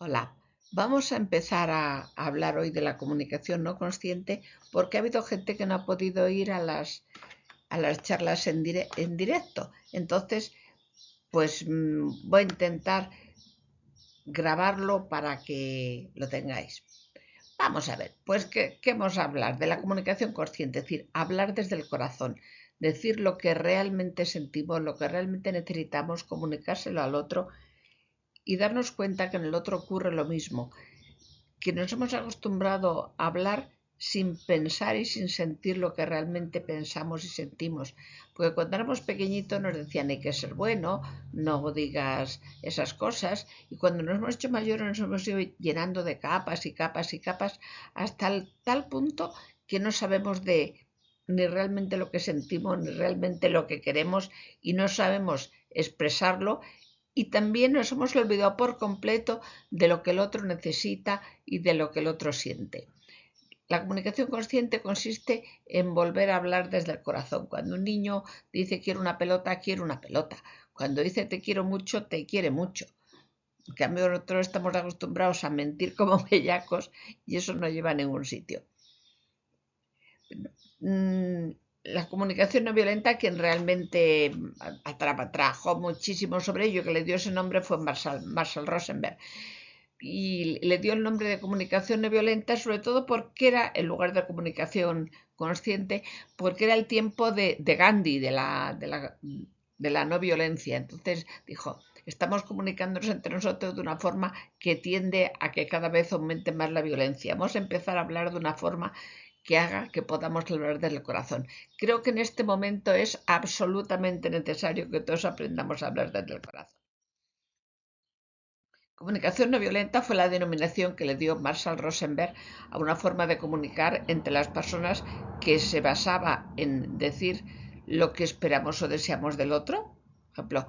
Hola, vamos a empezar a hablar hoy de la comunicación no consciente porque ha habido gente que no ha podido ir a las charlas en directo. Entonces, pues voy a intentar grabarlo para que lo tengáis. Vamos a ver, pues ¿qué vamos a hablar? De la comunicación consciente, es decir, hablar desde el corazón, decir lo que realmente sentimos, lo que realmente necesitamos, comunicárselo al otro y darnos cuenta que en el otro ocurre lo mismo, que nos hemos acostumbrado a hablar sin pensar y sin sentir lo que realmente pensamos y sentimos. Porque cuando éramos pequeñitos nos decían hay que ser bueno, no digas esas cosas. Y cuando nos hemos hecho mayores nos hemos ido llenando de capas y capas y capas hasta el tal punto que no sabemos ni realmente lo que sentimos, ni realmente lo que queremos y no sabemos expresarlo y también nos hemos olvidado por completo de lo que el otro necesita y de lo que el otro siente. La comunicación consciente consiste en volver a hablar desde el corazón. Cuando un niño dice quiero una pelota, quiere una pelota. Cuando dice te quiero mucho, te quiere mucho. En cambio, nosotros estamos acostumbrados a mentir como bellacos y eso no lleva a ningún sitio. La comunicación no violenta, quien realmente trabajó muchísimo sobre ello, que le dio ese nombre, fue Marshall Rosenberg. Y le dio el nombre de comunicación no violenta, sobre todo porque era, en lugar de comunicación consciente, porque era el tiempo de Gandhi, de la no violencia. Entonces dijo, estamos comunicándonos entre nosotros de una forma que tiende a que cada vez aumente más la violencia. Vamos a empezar a hablar de una forma que haga que podamos hablar del corazón. Creo que en este momento es absolutamente necesario que todos aprendamos a hablar desde el corazón. Comunicación no violenta fue la denominación que le dio Marshall Rosenberg a una forma de comunicar entre las personas que se basaba en decir lo que esperamos o deseamos del otro. Por ejemplo,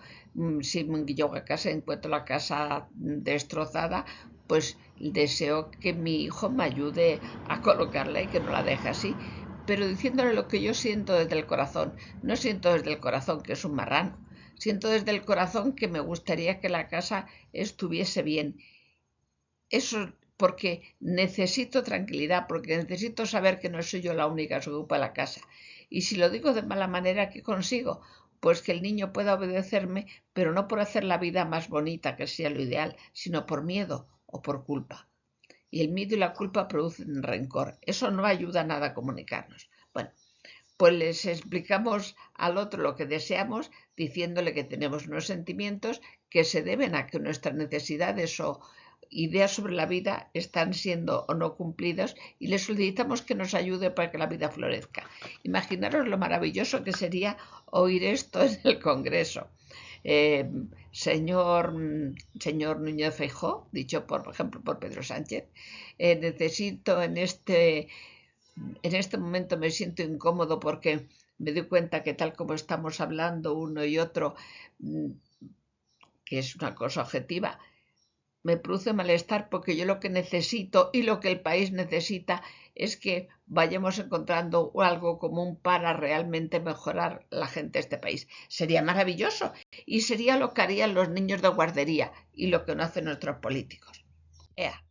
si yo a casa encuentro la casa destrozada, pues deseo que mi hijo me ayude a colocarla y que no la deje así, pero diciéndole lo que yo siento desde el corazón. No siento desde el corazón que es un marrano, siento desde el corazón que me gustaría que la casa estuviese bien. Eso porque necesito tranquilidad, porque necesito saber que no soy yo la única que ocupa la casa. Y si lo digo de mala manera, ¿qué consigo? Pues que el niño pueda obedecerme, pero no por hacer la vida más bonita, que sea lo ideal, sino por miedo o por culpa. Y el miedo y la culpa producen rencor. Eso no ayuda nada a comunicarnos. Bueno, pues les explicamos al otro lo que deseamos, diciéndole que tenemos unos sentimientos que se deben a que nuestras necesidades o ideas sobre la vida están siendo o no cumplidas y le solicitamos que nos ayude para que la vida florezca. Imaginaros lo maravilloso que sería oír esto en el Congreso. Eh, señor, señor Núñez Feijóo, dicho por ejemplo por Pedro Sánchez, necesito en este momento me siento incómodo porque me doy cuenta que tal como estamos hablando uno y otro, que es una cosa objetiva, me produce malestar porque yo lo que necesito y lo que el país necesita es que vayamos encontrando algo común para realmente mejorar la gente de este país. Sería maravilloso y sería lo que harían los niños de guardería y lo que no hacen nuestros políticos. Ea.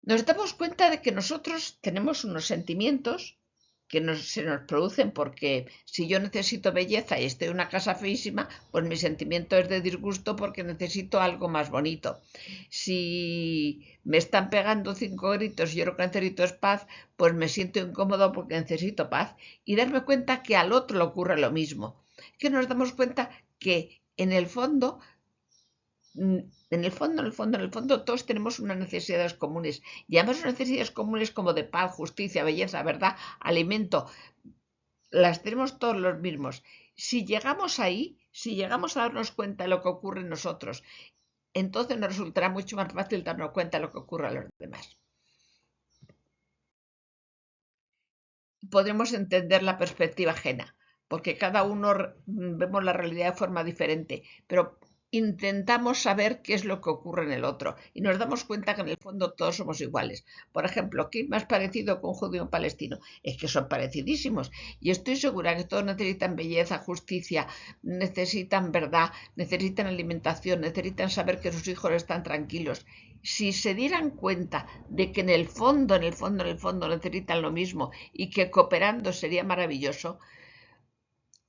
Nos damos cuenta de que nosotros tenemos unos sentimientos que se nos producen porque si yo necesito belleza y estoy en una casa feísima, pues mi sentimiento es de disgusto porque necesito algo más bonito. Si me están pegando 5 gritos y yo lo que necesito es paz, pues me siento incómodo porque necesito paz. Y darme cuenta que al otro le ocurre lo mismo. Que nos damos cuenta que en el fondo todos tenemos unas necesidades comunes. Y además unas necesidades comunes como de paz, justicia, belleza, verdad, alimento, las tenemos todos los mismos. Si llegamos ahí, si llegamos a darnos cuenta de lo que ocurre en nosotros, entonces nos resultará mucho más fácil darnos cuenta de lo que ocurre a los demás. Podremos entender la perspectiva ajena, porque cada uno vemos la realidad de forma diferente, pero intentamos saber qué es lo que ocurre en el otro y nos damos cuenta que en el fondo todos somos iguales. Por ejemplo, ¿qué es más parecido con un judío y un palestino? Es que son parecidísimos y estoy segura que todos necesitan belleza, justicia, necesitan verdad, necesitan alimentación, necesitan saber que sus hijos están tranquilos. Si se dieran cuenta de que en el fondo necesitan lo mismo y que cooperando sería maravilloso,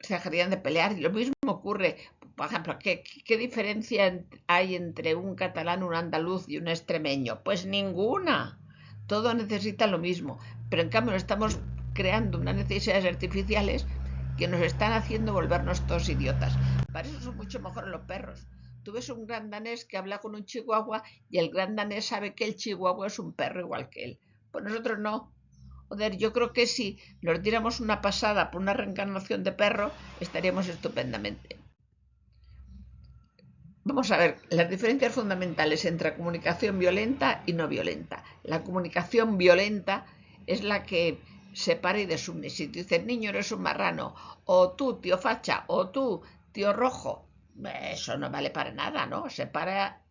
se dejarían de pelear. Y lo mismo ocurre, por ejemplo, ¿qué diferencia hay entre un catalán, un andaluz y un extremeño? Pues ninguna. Todos necesitan lo mismo. Pero en cambio estamos creando unas necesidades artificiales que nos están haciendo volvernos todos idiotas. Para eso son mucho mejor los perros. Tú ves un gran danés que habla con un chihuahua y el gran danés sabe que el chihuahua es un perro igual que él. Pues nosotros no. Joder, yo creo que si nos diéramos una pasada por una reencarnación de perro, estaríamos estupendamente. Vamos a ver las diferencias fundamentales entre comunicación violenta y no violenta. La comunicación violenta es la que separa y desune. Si tú dices, niño, eres un marrano, o tú, tío facha, o tú, tío rojo, eso no vale para nada, ¿no? Separa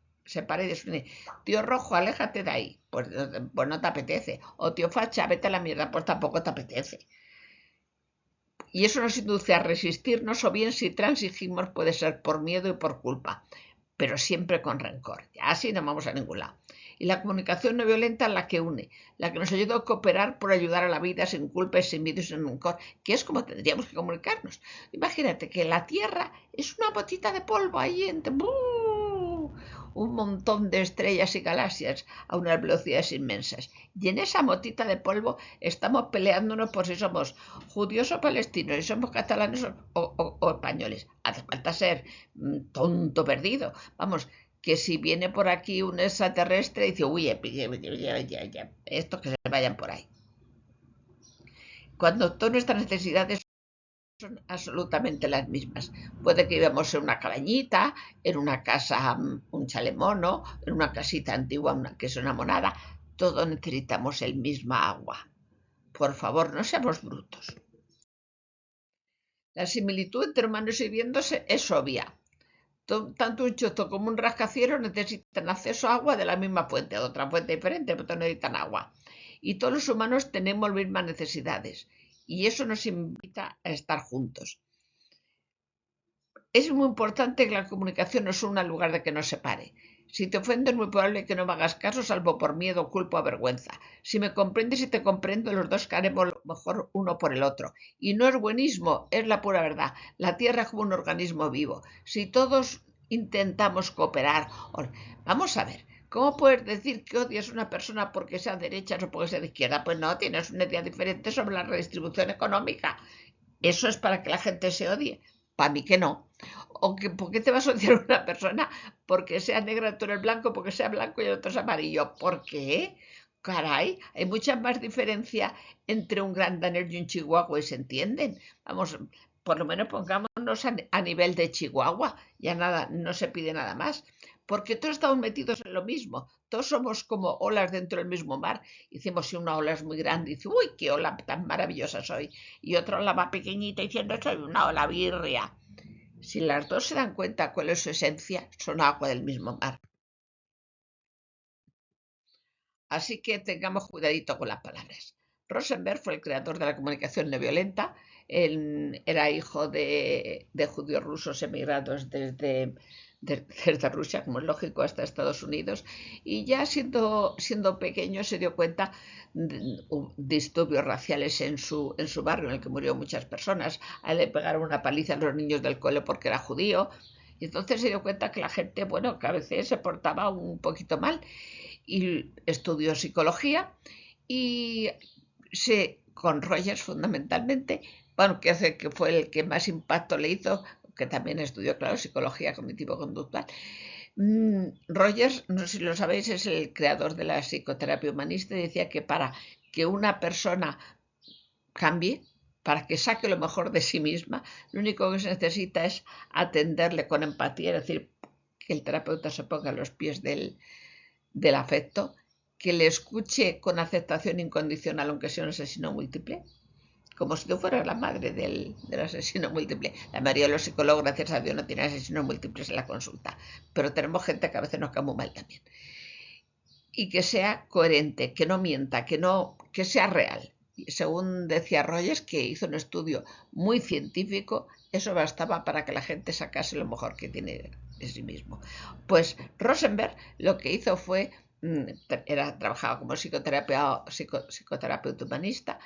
y desune. Tío rojo, aléjate de ahí, pues no te apetece. O tío facha, vete a la mierda, pues tampoco te apetece. Y eso nos induce a resistirnos, o bien si transigimos puede ser por miedo y por culpa, pero siempre con rencor. Así no vamos a ningún lado. Y la comunicación no violenta es la que une, la que nos ayuda a cooperar por ayudar a la vida sin culpa, sin miedo y sin rencor, que es como tendríamos que comunicarnos. Imagínate que la Tierra es una botita de polvo ahí entre un montón de estrellas y galaxias a unas velocidades inmensas. Y en esa motita de polvo estamos peleándonos por si somos judíos o palestinos, si somos catalanes o españoles. Hace falta ser tonto perdido. Vamos, que si viene por aquí un extraterrestre y dice, uy, estos que se vayan por ahí. Cuando todas nuestras necesidades son absolutamente las mismas. Puede que vivamos en una cabañita, en una casa, un chalet mono, en una casita antigua, que es una monada. Todos necesitamos el misma agua. Por favor, no seamos brutos. La similitud entre humanos y viviéndose es obvia. Tanto un choto como un rascacielos necesitan acceso a agua de la misma fuente, de otra fuente diferente, pero todos necesitan agua. Y todos los humanos tenemos las mismas necesidades. Y eso nos invita a estar juntos. Es muy importante que la comunicación no sea un lugar de que nos separe. Si te ofendo es muy probable que no me hagas caso, salvo por miedo, culpa o vergüenza. Si me comprendes y te comprendo, los dos haremos lo mejor uno por el otro. Y no es buenismo, es la pura verdad. La Tierra es como un organismo vivo. Si todos intentamos cooperar, vamos a ver, ¿cómo puedes decir que odias a una persona porque sea de derechas o porque sea de izquierda? Pues no, tienes una idea diferente sobre la redistribución económica. Eso es para que la gente se odie. Para mí que no. ¿O que, por qué te vas a odiar a una persona porque sea negra, tú eres blanco, porque sea blanco y el otro es amarillo? ¿Por qué? Caray, hay mucha más diferencia entre un gran danés y un chihuahua y se entienden. Vamos, por lo menos pongámonos a nivel de Chihuahua. Ya nada, no se pide nada más. Porque todos estamos metidos en lo mismo. Todos somos como olas dentro del mismo mar. Y decimos, si una ola es muy grande, dice, uy, qué ola tan maravillosa soy. Y otra ola más pequeñita diciendo, soy una ola birria. Si las dos se dan cuenta cuál es su esencia, son agua del mismo mar. Así que tengamos cuidadito con las palabras. Rosenberg fue el creador de la comunicación no violenta. Él era hijo de judíos rusos emigrados desde Rusia, como es lógico, hasta Estados Unidos. Y ya siendo pequeño se dio cuenta de disturbios raciales en su barrio, en el que murió muchas personas. A él le pegaron una paliza a los niños del cole porque era judío. Y entonces se dio cuenta que la gente, bueno, que a veces se portaba un poquito mal. Y estudió psicología y con Rogers fundamentalmente, bueno, que fue el que más impacto le hizo, que también estudió, claro, psicología cognitivo-conductual. Rogers, no sé si lo sabéis, es el creador de la psicoterapia humanista y decía que para que una persona cambie, para que saque lo mejor de sí misma, lo único que se necesita es atenderle con empatía, es decir, que el terapeuta se ponga a los pies del afecto, que le escuche con aceptación incondicional, aunque sea un asesino múltiple, como si tú fueras la madre del asesino múltiple. La mayoría de los psicólogos, gracias a Dios, no tienen asesinos múltiples en la consulta, pero tenemos gente que a veces nos cae muy mal también. Y que sea coherente, que no mienta, que sea real. Y según decía Rogers, que hizo un estudio muy científico, eso bastaba para que la gente sacase lo mejor que tiene de sí mismo. Pues Rosenberg lo que hizo fue, trabajaba como psicoterapeuta humanista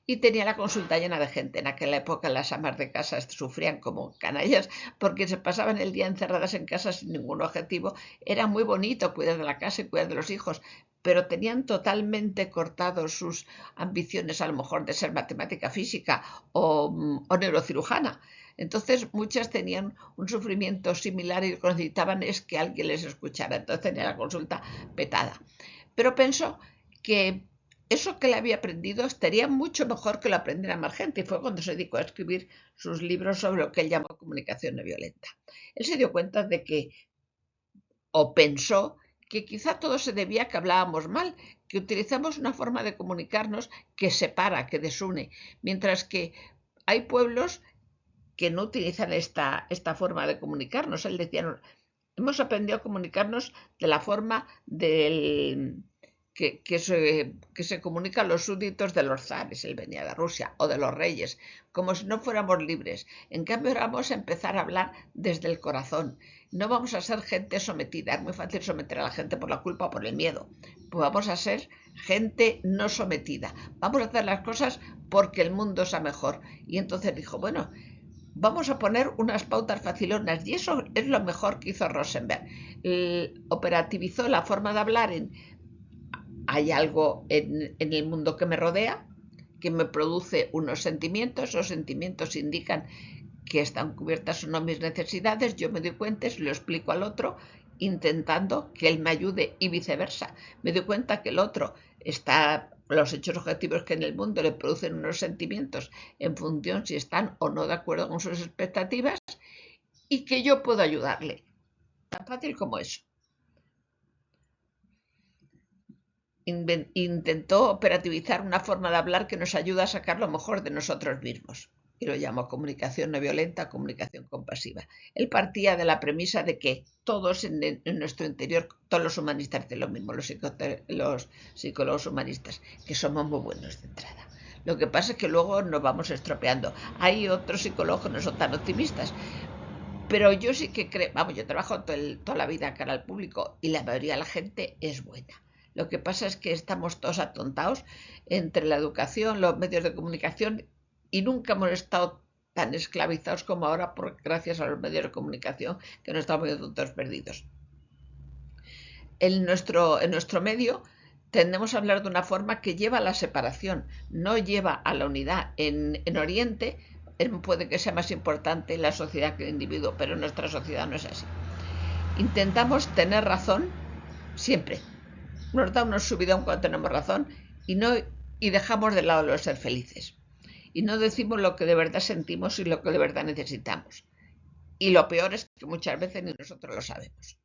y tenía la consulta llena de gente. En aquella época las amas de casa sufrían como canallas porque se pasaban el día encerradas en casa sin ningún objetivo. Era muy bonito cuidar de la casa y cuidar de los hijos, pero tenían totalmente cortados sus ambiciones, a lo mejor de ser matemática, física o neurocirujana. Entonces muchas tenían un sufrimiento similar y lo que necesitaban es que alguien les escuchara. Entonces tenía la consulta petada. Pero pensó que eso que le había aprendido estaría mucho mejor que lo aprendiera más gente, y fue cuando se dedicó a escribir sus libros sobre lo que él llamó comunicación no violenta. Él se dio cuenta de que, o pensó, que quizá todo se debía a que hablábamos mal, que utilizamos una forma de comunicarnos que separa, que desune, mientras que hay pueblos que no utilizan esta forma de comunicarnos. Él decía, no, hemos aprendido a comunicarnos de la forma que se comunican los súbditos de los zares, él venía de Rusia, o de los reyes, como si no fuéramos libres. En cambio, ahora vamos a empezar a hablar desde el corazón. No vamos a ser gente sometida. Es muy fácil someter a la gente por la culpa o por el miedo. Pues vamos a ser gente no sometida. Vamos a hacer las cosas porque el mundo sea mejor. Y entonces dijo, bueno, vamos a poner unas pautas facilonas, y eso es lo mejor que hizo Rosenberg. Operativizó la forma de hablar en hay algo en el mundo que me rodea que me produce unos sentimientos, esos sentimientos indican que están cubiertas o no mis necesidades, yo me doy cuenta, lo explico al otro intentando que él me ayude y viceversa. Me doy cuenta que el otro está, los hechos objetivos que en el mundo le producen unos sentimientos en función si están o no de acuerdo con sus expectativas y que yo puedo ayudarle. Tan fácil como eso. Intentó operativizar una forma de hablar que nos ayuda a sacar lo mejor de nosotros mismos. Y lo llamó comunicación no violenta, comunicación compasiva. Él partía de la premisa de que todos en nuestro interior, todos los humanistas de lo mismo, los psicólogos humanistas, que somos muy buenos de entrada. Lo que pasa es que luego nos vamos estropeando. Hay otros psicólogos que no son tan optimistas, pero yo sí que creo, vamos, yo trabajo toda la vida cara al público y la mayoría de la gente es buena. Lo que pasa es que estamos todos atontados entre la educación, los medios de comunicación, y nunca hemos estado tan esclavizados como ahora gracias a los medios de comunicación, que no estamos todos perdidos. En nuestro medio tendemos a hablar de una forma que lleva a la separación, no lleva a la unidad. En Oriente puede que sea más importante la sociedad que el individuo, pero en nuestra sociedad no es así. Intentamos tener razón siempre. Nos da un subidón cuando tenemos razón y dejamos de lado lo de ser felices. Y no decimos lo que de verdad sentimos y lo que de verdad necesitamos. Y lo peor es que muchas veces ni nosotros lo sabemos.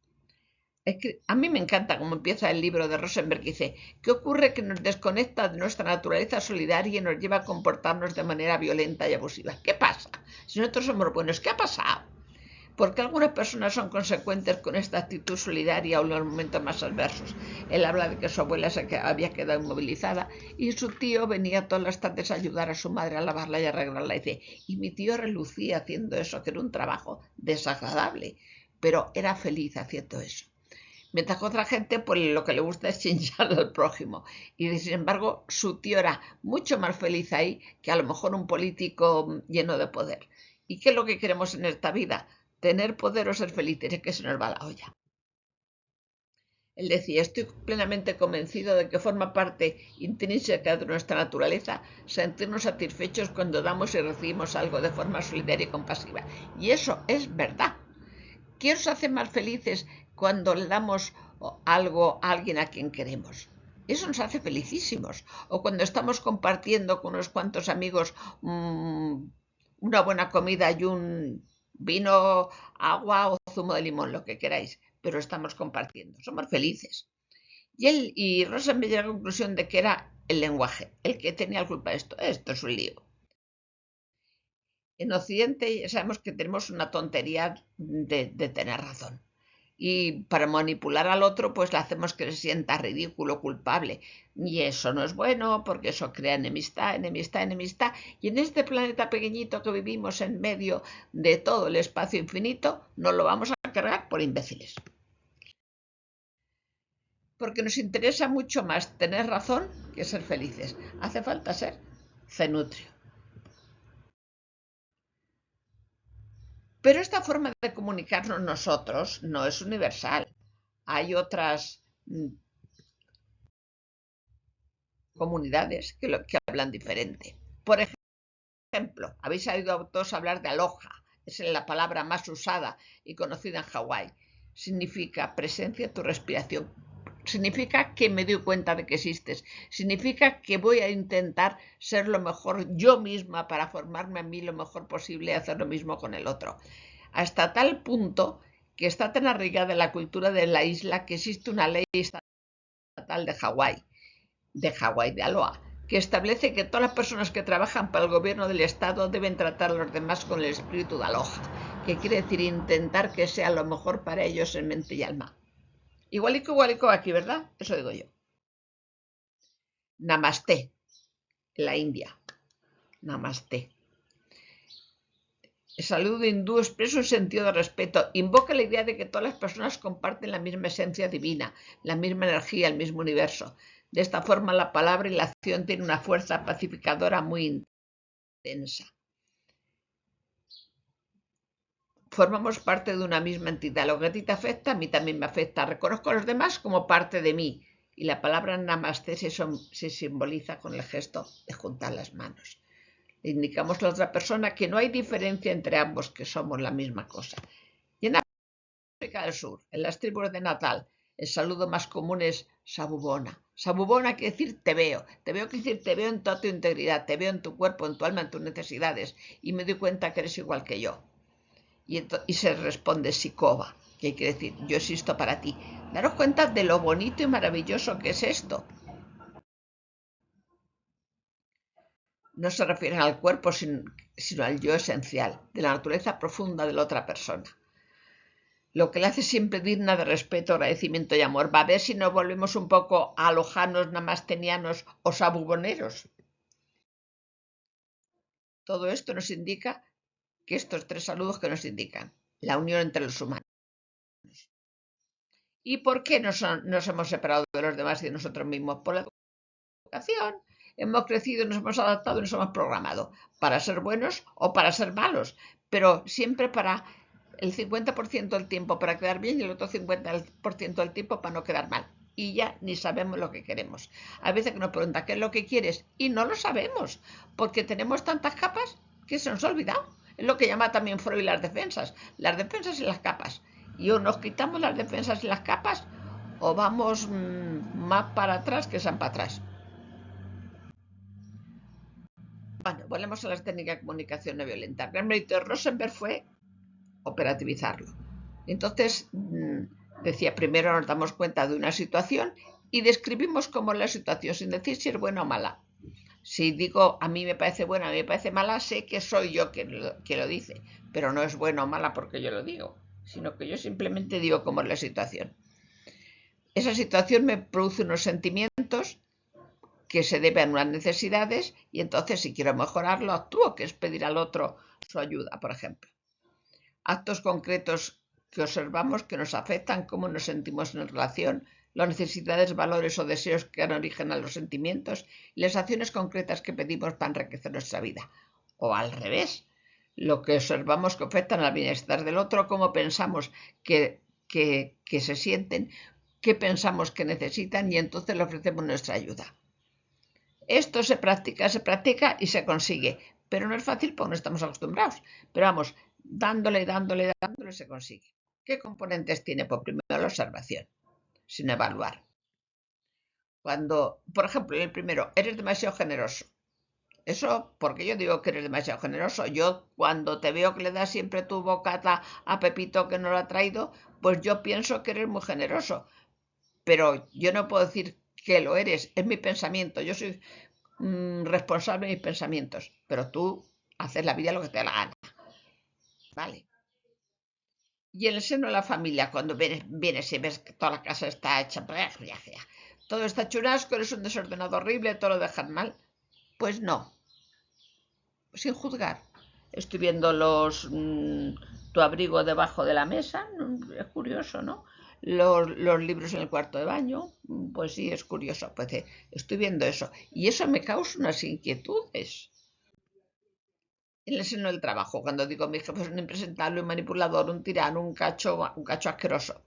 Es que a mí me encanta cómo empieza el libro de Rosenberg, que dice, ¿qué ocurre que nos desconecta de nuestra naturaleza solidaria y nos lleva a comportarnos de manera violenta y abusiva? ¿Qué pasa? Si nosotros somos buenos, ¿qué ha pasado? Porque algunas personas son consecuentes con esta actitud solidaria en los momentos más adversos. Él habla de que su abuela había quedado inmovilizada y su tío venía todas las tardes a ayudar a su madre a lavarla y arreglarla. Y dice, y mi tío relucía haciendo eso, que era un trabajo desagradable, pero era feliz haciendo eso. Mientras que otra gente, pues lo que le gusta es chinchar al prójimo. Y sin embargo, su tío era mucho más feliz ahí que a lo mejor un político lleno de poder. ¿Y qué es lo que queremos en esta vida? Tener poder o ser felices, es que se nos va la olla. Él decía, estoy plenamente convencido de que forma parte intrínseca de nuestra naturaleza sentirnos satisfechos cuando damos y recibimos algo de forma solidaria y compasiva. Y eso es verdad. ¿Qué os hace más felices cuando le damos algo a alguien a quien queremos? Eso nos hace felicísimos. O cuando estamos compartiendo con unos cuantos amigos una buena comida y un vino, agua o zumo de limón, lo que queráis, pero estamos compartiendo. Somos felices. Y Rosenberg llegó a la conclusión de que era el lenguaje el que tenía la culpa de esto. Esto es un lío. En Occidente ya sabemos que tenemos una tontería de tener razón. Y para manipular al otro, pues le hacemos que se sienta ridículo, culpable. Y eso no es bueno, porque eso crea enemistad, enemistad, enemistad. Y en este planeta pequeñito que vivimos en medio de todo el espacio infinito, nos lo vamos a cargar por imbéciles. Porque nos interesa mucho más tener razón que ser felices. Hace falta ser cenutrio. Pero esta forma de comunicarnos nosotros no es universal. Hay otras comunidades que hablan diferente. Por ejemplo, habéis oído a todos hablar de aloha. Es la palabra más usada y conocida en Hawái. Significa presencia, tu respiración. Significa que me doy cuenta de que existes. Significa que voy a intentar ser lo mejor yo misma para formarme a mí lo mejor posible y hacer lo mismo con el otro. Hasta tal punto que está tan arraigada en la cultura de la isla que existe una ley estatal de Hawái, de Aloha, que establece que todas las personas que trabajan para el gobierno del estado deben tratar a los demás con el espíritu de Aloha, que quiere decir intentar que sea lo mejor para ellos en mente y alma. Igualico aquí, ¿verdad? Eso digo yo. Namaste, la India. Namaste. El saludo hindú expresa un sentido de respeto. Invoca la idea de que todas las personas comparten la misma esencia divina, la misma energía, el mismo universo. De esta forma, la palabra y la acción tienen una fuerza pacificadora muy intensa. Formamos parte de una misma entidad. Lo que a ti te afecta, a mí también me afecta. Reconozco a los demás como parte de mí. Y la palabra namaste se simboliza con el gesto de juntar las manos. Le indicamos a la otra persona que no hay diferencia entre ambos, que somos la misma cosa. Y en África del Sur, en las tribus de Natal, el saludo más común es sabubona. Sabubona quiere decir te veo. Te veo quiere decir te veo en toda tu integridad, te veo en tu cuerpo, en tu alma, en tus necesidades. Y me doy cuenta que eres igual que yo. Y se responde Sikova, que quiere decir yo existo para ti. Daros cuenta de lo bonito y maravilloso que es esto. No se refieren al cuerpo, sino al yo esencial, de la naturaleza profunda de la otra persona. Lo que le hace siempre digna de respeto, agradecimiento y amor. Va a ver si nos volvemos un poco alojanos, namastenianos o sabugoneros. Todo esto nos indica que estos tres saludos que nos indican la unión entre los humanos. ¿Y por qué nos hemos separado de los demás y de nosotros mismos? Por la educación. Hemos crecido, nos hemos adaptado y nos hemos programado para ser buenos o para ser malos, pero siempre para el 50% del tiempo para quedar bien y el otro 50% del tiempo para no quedar mal. Y ya ni sabemos lo que queremos. A veces que nos preguntan qué es lo que quieres y no lo sabemos, porque tenemos tantas capas que se nos ha olvidado. Es lo que llama también Freud las defensas y las capas. Y o nos quitamos las defensas y las capas o vamos más para atrás que para atrás. Bueno, volvemos a las técnicas de comunicación no violenta. El gran mérito de Rosenberg fue operativizarlo. Entonces, decía, primero nos damos cuenta de una situación y describimos cómo es la situación, sin decir si es buena o mala. Si digo a mí me parece buena, a mí me parece mala, sé que soy yo que lo dice, pero no es buena o mala porque yo lo digo, sino que yo simplemente digo cómo es la situación. Esa situación me produce unos sentimientos que se deben a unas necesidades y entonces si quiero mejorarlo, actúo, que es pedir al otro su ayuda, por ejemplo. Actos concretos que observamos que nos afectan, cómo nos sentimos en relación, las necesidades, valores o deseos que dan origen a los sentimientos y las acciones concretas que pedimos para enriquecer nuestra vida. O al revés, lo que observamos que afectan al bienestar del otro, cómo pensamos que se sienten, qué pensamos que necesitan y entonces le ofrecemos nuestra ayuda. Esto se practica y se consigue, pero no es fácil porque no estamos acostumbrados. Pero vamos, dándole se consigue. ¿Qué componentes tiene? Pues primero la observación, sin evaluar. Cuando, por ejemplo, el primero, eres demasiado generoso. Eso, porque yo digo que eres demasiado generoso. Yo cuando te veo que le das siempre tu bocata a Pepito que no lo ha traído, pues yo pienso que eres muy generoso. Pero yo no puedo decir que lo eres, es mi pensamiento. Yo soy responsable de mis pensamientos, pero tú hacer la vida lo que te da la gana. ¿Vale? Y en el seno de la familia, cuando vienes y ves que toda la casa está hecha, todo está churrasco, eres un desordenado horrible, todo lo dejan mal, pues no, sin juzgar. Estoy viendo tu abrigo debajo de la mesa, es curioso, ¿no? Los libros en el cuarto de baño, pues sí, es curioso. Pues estoy viendo eso. Y eso me causa unas inquietudes. En el seno del trabajo, cuando digo mi jefe es un impresentable, un manipulador, un tirano, un cacho asqueroso.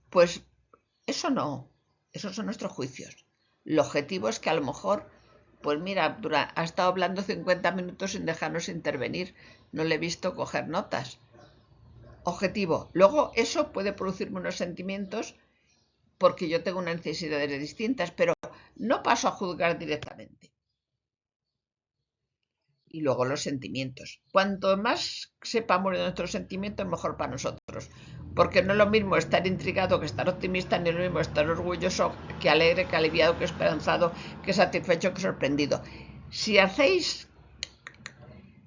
Pues eso no, esos son nuestros juicios. Lo objetivo es que a lo mejor, pues mira, ha estado hablando 50 minutos sin dejarnos intervenir, no le he visto coger notas. Objetivo. Luego eso puede producirme unos sentimientos porque yo tengo unas necesidades distintas, pero no paso a juzgar directamente. Y luego los sentimientos. Cuanto más sepamos de nuestros sentimientos, mejor para nosotros. Porque no es lo mismo estar intrigado que estar optimista, ni es lo mismo estar orgulloso que alegre, que aliviado, que esperanzado, que satisfecho, que sorprendido. Si hacéis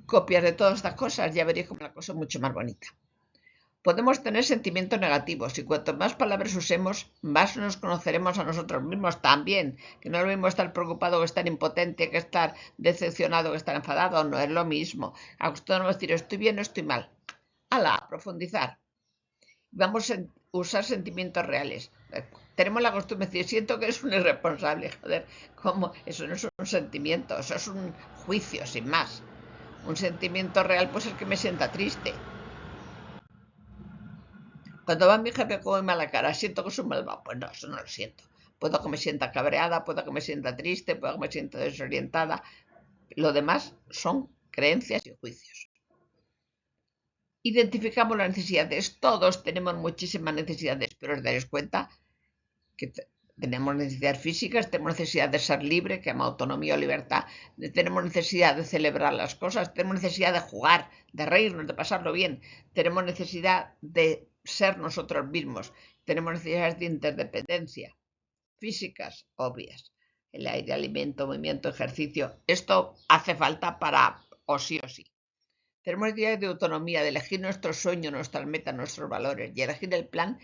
copias de todas estas cosas, ya veréis como la cosa es mucho más bonita. Podemos tener sentimientos negativos y cuanto más palabras usemos, más nos conoceremos a nosotros mismos también. Que no es lo mismo estar preocupado que estar impotente, que estar decepcionado, que estar enfadado. No es lo mismo. Acostumbramos a decir estoy bien o estoy mal. A profundizar. Vamos a usar sentimientos reales. Tenemos la costumbre de decir siento que eres un irresponsable. Joder, ¿cómo? Eso no es un sentimiento, eso es un juicio, sin más. Un sentimiento real pues es que me sienta triste. Cuando va mi jefe con muy mala cara, siento que es un malvado. Pues no, eso no lo siento. Puedo que me sienta cabreada, puedo que me sienta triste, puedo que me sienta desorientada. Lo demás son creencias y juicios. Identificamos las necesidades. Todos tenemos muchísimas necesidades, pero os daréis cuenta que tenemos necesidades físicas, tenemos necesidad de ser libre, que llama autonomía o libertad, tenemos necesidad de celebrar las cosas, tenemos necesidad de jugar, de reírnos, de pasarlo bien, tenemos necesidad de ser nosotros mismos, tenemos necesidades de interdependencia, físicas, obvias, el aire, alimento, movimiento, ejercicio, esto hace falta para o sí o sí. Tenemos necesidad de autonomía, de elegir nuestros sueños, nuestras metas, nuestros valores y elegir el plan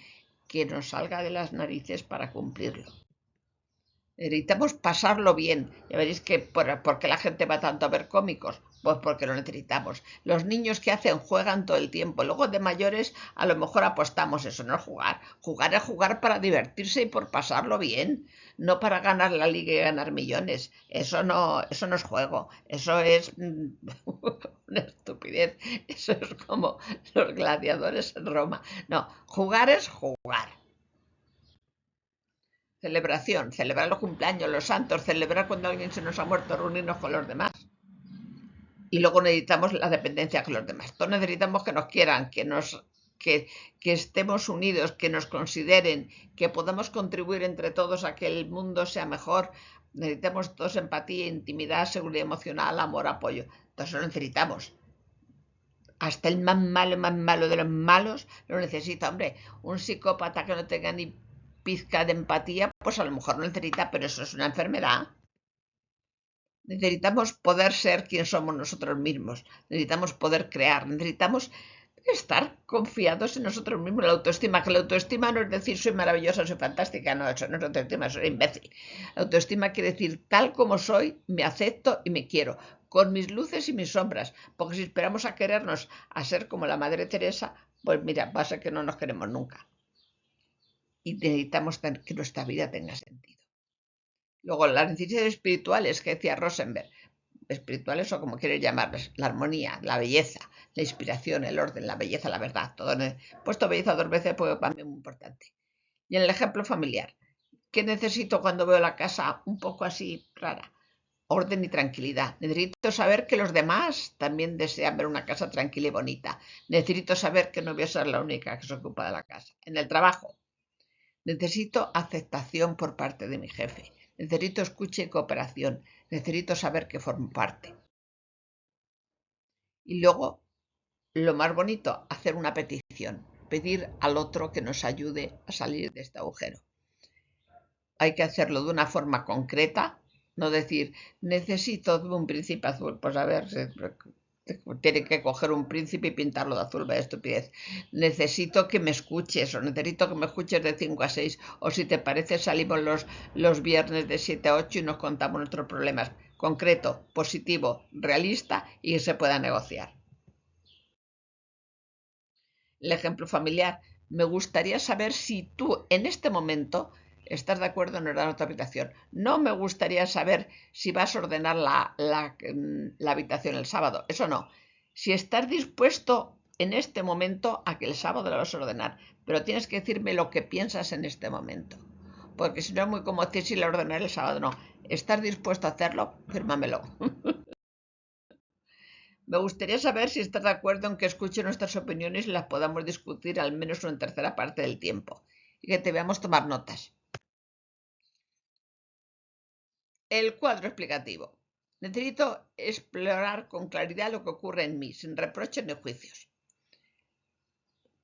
que nos salga de las narices para cumplirlo. Necesitamos pasarlo bien. Ya veréis que ¿por qué la gente va tanto a ver cómicos? Pues porque lo necesitamos. Los niños que hacen juegan todo el tiempo. Luego de mayores a lo mejor apostamos. Eso no es jugar. Jugar es jugar para divertirse y por pasarlo bien. No para ganar la liga y ganar millones. Eso no es juego. Eso es una estupidez. Eso es como los gladiadores en Roma. No, jugar es jugar. Celebración, celebrar los cumpleaños, los santos, celebrar cuando alguien se nos ha muerto, reunirnos con los demás. Y luego necesitamos la dependencia con los demás. Todos necesitamos que nos quieran, que estemos unidos, que nos consideren, que podamos contribuir entre todos a que el mundo sea mejor. Necesitamos todos empatía, intimidad, seguridad emocional, amor, apoyo. Todo eso lo necesitamos. Hasta el más malo de los malos lo necesita. Hombre, un psicópata que no tenga ni pizca de empatía, pues a lo mejor no necesita, pero eso es una enfermedad. Necesitamos poder ser quien somos nosotros mismos, necesitamos poder crear, necesitamos estar confiados en nosotros mismos. La autoestima, que la autoestima no es decir soy maravillosa, soy fantástica, no, eso no es autoestima, eso es imbécil. La autoestima quiere decir tal como soy, me acepto y me quiero, con mis luces y mis sombras, porque si esperamos a querernos, a ser como la Madre Teresa, pues mira, va a ser que no nos queremos nunca. Y necesitamos que nuestra vida tenga sentido. Luego, las necesidades espirituales que decía Rosenberg, espirituales o como quieres llamarlas, la armonía, la belleza, la inspiración, el orden, la belleza, la verdad, todo. He puesto belleza 2 veces porque para mí es muy importante. Y en el ejemplo familiar, ¿qué necesito cuando veo la casa un poco así rara? Orden y tranquilidad. Necesito saber que los demás también desean ver una casa tranquila y bonita. Necesito saber que no voy a ser la única que se ocupa de la casa. En el trabajo, necesito aceptación por parte de mi jefe. Necesito escucha y cooperación. Necesito saber que formo parte. Y luego, lo más bonito, hacer una petición. Pedir al otro que nos ayude a salir de este agujero. Hay que hacerlo de una forma concreta. No decir, necesito un príncipe azul. Pues a ver, Tiene que coger un príncipe y pintarlo de azul, vaya estupidez. Necesito que me escuches, o necesito que me escuches de 5 a 6, o si te parece salimos los viernes de 7 a 8 y nos contamos nuestros problemas. Concreto, positivo, realista y que se pueda negociar. El ejemplo familiar. Me gustaría saber si tú en este momento estás de acuerdo en ordenar otra habitación. No me gustaría saber si vas a ordenar la habitación el sábado. Eso no. Si estás dispuesto en este momento a que el sábado la vas a ordenar, pero tienes que decirme lo que piensas en este momento. Porque si no es muy como decir si la ordenaré el sábado. No. ¿Estás dispuesto a hacerlo? Fírmamelo. Me gustaría saber si estás de acuerdo en que escuche nuestras opiniones y las podamos discutir al menos una tercera parte del tiempo y que te veamos tomar notas. El cuadro explicativo. Necesito explorar con claridad lo que ocurre en mí, sin reproches ni juicios.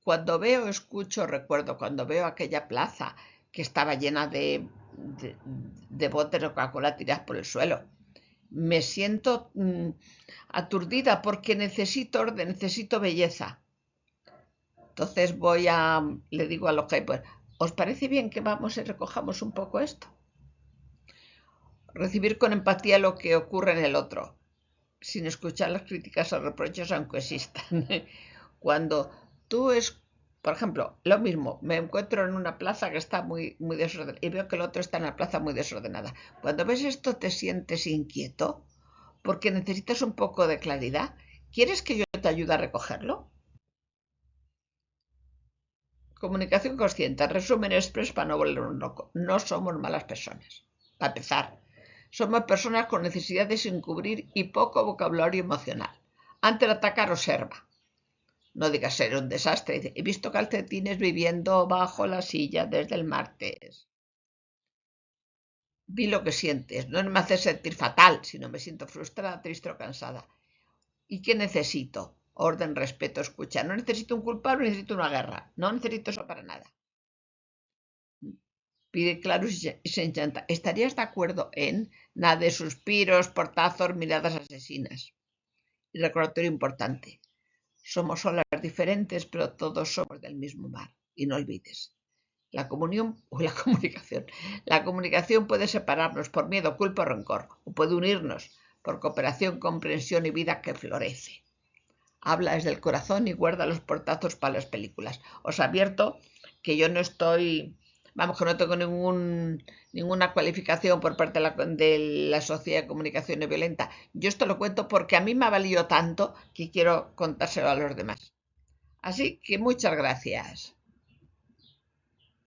Cuando veo, escucho, recuerdo, cuando veo aquella plaza que estaba llena de botes de Coca-Cola tiradas por el suelo, me siento aturdida porque necesito orden, necesito belleza. Entonces le digo a los hypers, ¿os parece bien que vamos y recojamos un poco esto? Recibir con empatía lo que ocurre en el otro, sin escuchar las críticas o reproches aunque existan. Cuando tú por ejemplo, lo mismo, me encuentro en una plaza que está muy, muy desordenada y veo que el otro está en la plaza muy desordenada. Cuando ves esto te sientes inquieto porque necesitas un poco de claridad. ¿Quieres que yo te ayude a recogerlo? Comunicación consciente, resumen express para no volver un loco. No somos malas personas. Para empezar, somos personas con necesidades sin cubrir y poco vocabulario emocional. Antes de atacar, observa. No digas ser un desastre. He visto calcetines viviendo bajo la silla desde el martes. Vi lo que sientes. No me hace sentir fatal, sino me siento frustrada, triste o cansada. ¿Y qué necesito? Orden, respeto, escucha. No necesito un culpable, necesito una guerra. No necesito eso para nada. Pide claro y se enchanta. ¿Estarías de acuerdo en nada de suspiros, portazos, miradas asesinas? Y recordatorio importante. Somos olas diferentes, pero todos somos del mismo mar. Y no olvides, la comunión o la comunicación. La comunicación puede separarnos por miedo, culpa o rencor, o puede unirnos por cooperación, comprensión y vida que florece. Habla desde el corazón y guarda los portazos para las películas. Os advierto que yo no estoy, vamos, que no tengo ninguna cualificación por parte de la Sociedad de Comunicación No Violenta. Yo esto lo cuento porque a mí me ha valido tanto que quiero contárselo a los demás. Así que muchas gracias.